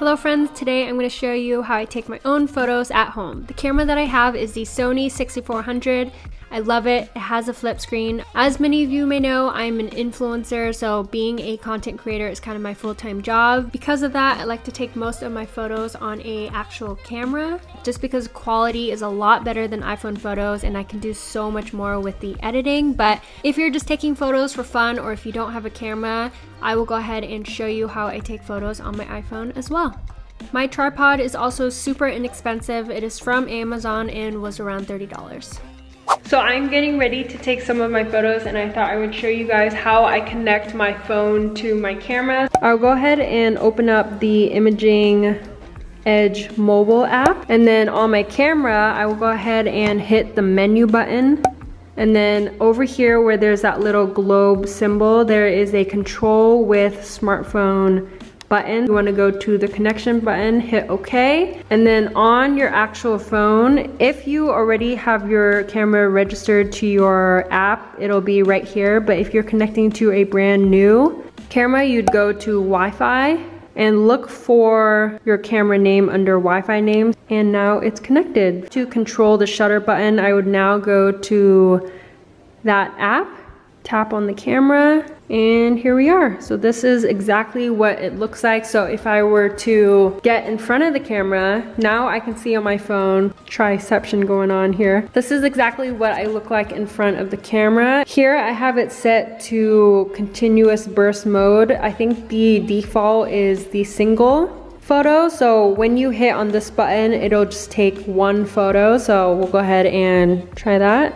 Hello friends, today I'm going to show you how I take my own photos at home. The camera that I have is the Sony a6400. I love it. It has a flip screen. As many of you may know, I'm an influencer, so being a content creator is kind of my full-time job. Because of that, I like to take most of my photos on an actual camera, just because quality is a lot better than iPhone photos and I can do so much more with the editing. But if you're just taking photos for fun or if you don't have a camera, I will go ahead and show you how I take photos on my iPhone as well. My tripod is also super inexpensive. It is from Amazon and was around $30. So I'm getting ready to take some of my photos and I thought I would show you guys how I connect my phone to my camera. I'll go ahead and open up the Imaging Edge mobile app, and then on my camera I will go ahead and hit the menu button, and then over here where there's that little globe symbol, there is a control with smartphone button. You want to go to the connection button, hit OK, and then on your actual phone, if you already have your camera registered to your app, it'll be right here. But if you're connecting to a brand new camera, you'd go to Wi-Fi and look for your camera name under Wi-Fi names, and now it's connected. To control the shutter button, I would now go to that app, tap on the camera, and here we are. So this is exactly what it looks like. So if I were to get in front of the camera, now I can see on my phone, triception going on here. This is exactly what I look like in front of the camera. Here I have it set to continuous burst mode. I think the default is the single photo. So when you hit on this button, it'll just take one photo. So we'll go ahead and try that.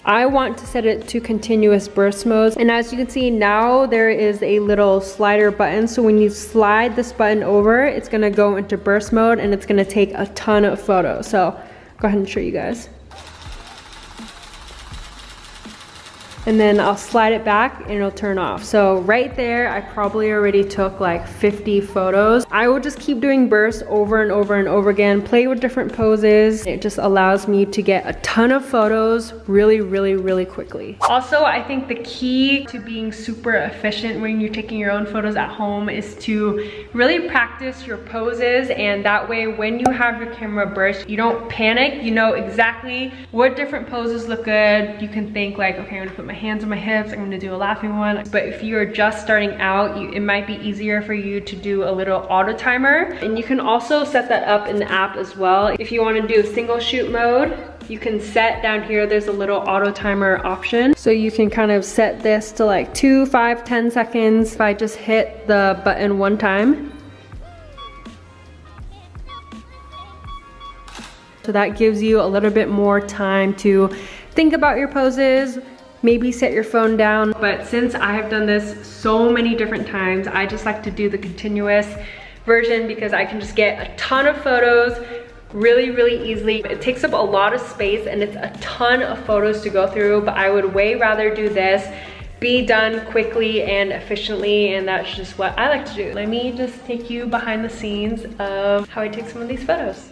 I want to set it to continuous burst mode, and as you can see now there is a little slider button, so when you slide this button over, it's going to go into burst mode and it's going to take a ton of photos. So go ahead and show you guys. And then I'll slide it back and it'll turn off. So right there, I probably already took like 50 photos. I will just keep doing bursts over and over and over again, play with different poses. It just allows me to get a ton of photos really quickly. Also, I think the key to being super efficient when you're taking your own photos at home is to really practice your poses, and that way when you have your camera burst, you don't panic. You know exactly what different poses look good. You can think like, okay, I'm gonna put my hands on my hips, I'm gonna do a laughing one. But if you're just starting out, it might be easier for you to do a little auto timer. And you can also set that up in the app as well. If you wanna do single shoot mode, you can set down here, there's a little auto timer option. So you can kind of set this to like 2, 5, 10 seconds. If I just hit the button one time. So that gives you a little bit more time to think about your poses, maybe set your phone down. But since I have done this so many different times, I just like to do the continuous version because I can just get a ton of photos really easily. It takes up a lot of space and it's a ton of photos to go through, but I would way rather do this, be done quickly and efficiently, and that's just what I like to do. Let me just take you behind the scenes of how I take some of these photos.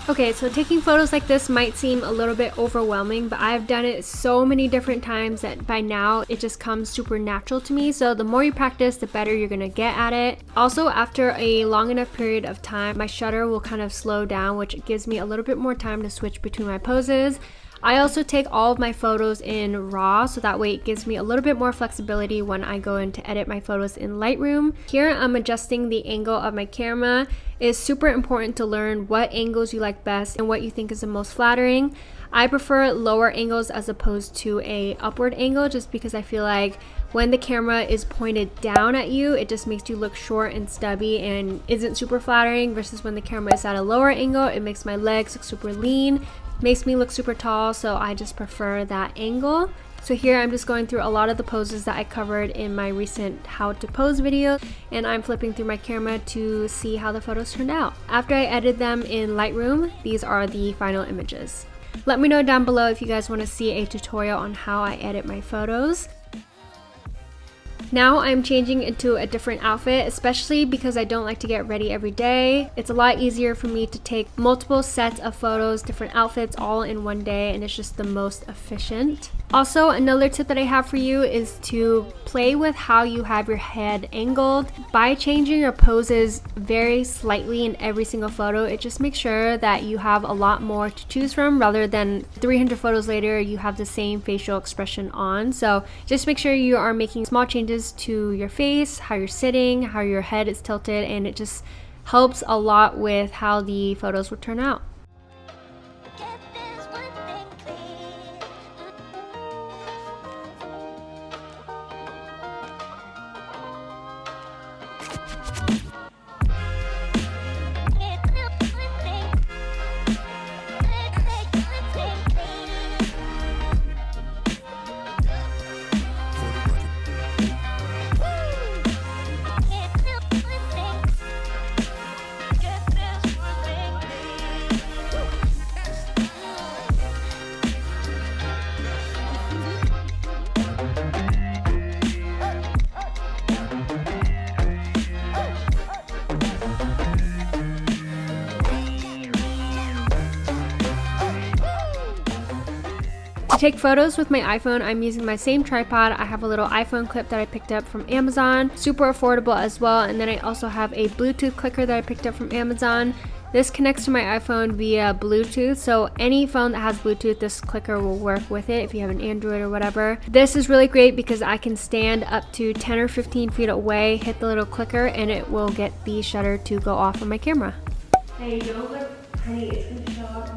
Okay, so taking photos like this might seem a little bit overwhelming, but I've done it so many different times that by now it just comes super natural to me. So the more you practice, the better you're gonna get at it. Also, after a long enough period of time, my shutter will kind of slow down, which gives me a little bit more time to switch between my poses. I also take all of my photos in RAW, so that way it gives me a little bit more flexibility when I go in to edit my photos in Lightroom. Here I'm adjusting the angle of my camera. It is super important to learn what angles you like best and what you think is the most flattering. I prefer lower angles as opposed to a upward angle, just because I feel like when the camera is pointed down at you, it just makes you look short and stubby and isn't super flattering, versus when the camera is at a lower angle, it makes my legs look super lean, makes me look super tall, so I just prefer that angle. So here I'm just going through a lot of the poses that I covered in my recent how to pose video, and I'm flipping through my camera to see how the photos turned out. After I edited them in Lightroom, these are the final images. Let me know down below if you guys want to see a tutorial on how I edit my photos. Now I'm changing into a different outfit, especially because I don't like to get ready every day. It's a lot easier for me to take multiple sets of photos, different outfits all in one day, and it's just the most efficient. Also, another tip that I have for you is to play with how you have your head angled. By changing your poses very slightly in every single photo, it just makes sure that you have a lot more to choose from rather than 300 photos later you have the same facial expression on. So just make sure you are making small changes to your face, how you're sitting, how your head is tilted, and it just helps a lot with how the photos will turn out. To take photos with my iPhone, I'm using my same tripod. I have a little iPhone clip that I picked up from Amazon, super affordable as well, and then I also have a Bluetooth clicker that I picked up from Amazon. This connects to my iPhone via Bluetooth, so any phone that has Bluetooth, this clicker will work with it if you have an Android or whatever. This is really great because I can stand up to 10 or 15 feet away, hit the little clicker, and it will get the shutter to go off on my camera. Hey, don't look, honey, it's gonna show up.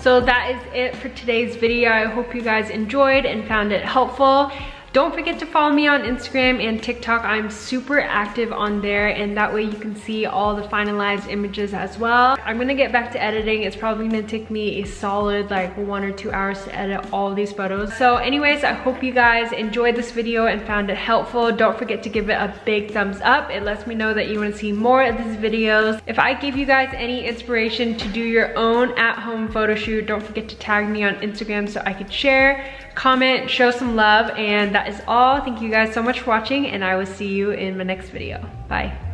So that is it for today's video. I hope you guys enjoyed and found it helpful. Don't forget to follow me on Instagram and TikTok. I'm super active on there, and that way you can see all the finalized images as well. I'm gonna get back to editing. It's probably gonna take me a solid like 1 or 2 hours to edit all these photos. So anyways, I hope you guys enjoyed this video and found it helpful. Don't forget to give it a big thumbs up. It lets me know that you wanna see more of these videos. If I give you guys any inspiration to do your own at-home photo shoot, don't forget to tag me on Instagram so I could share, comment, show some love, and that is all. Thank you guys so much for watching, and I will see you in my next video. Bye.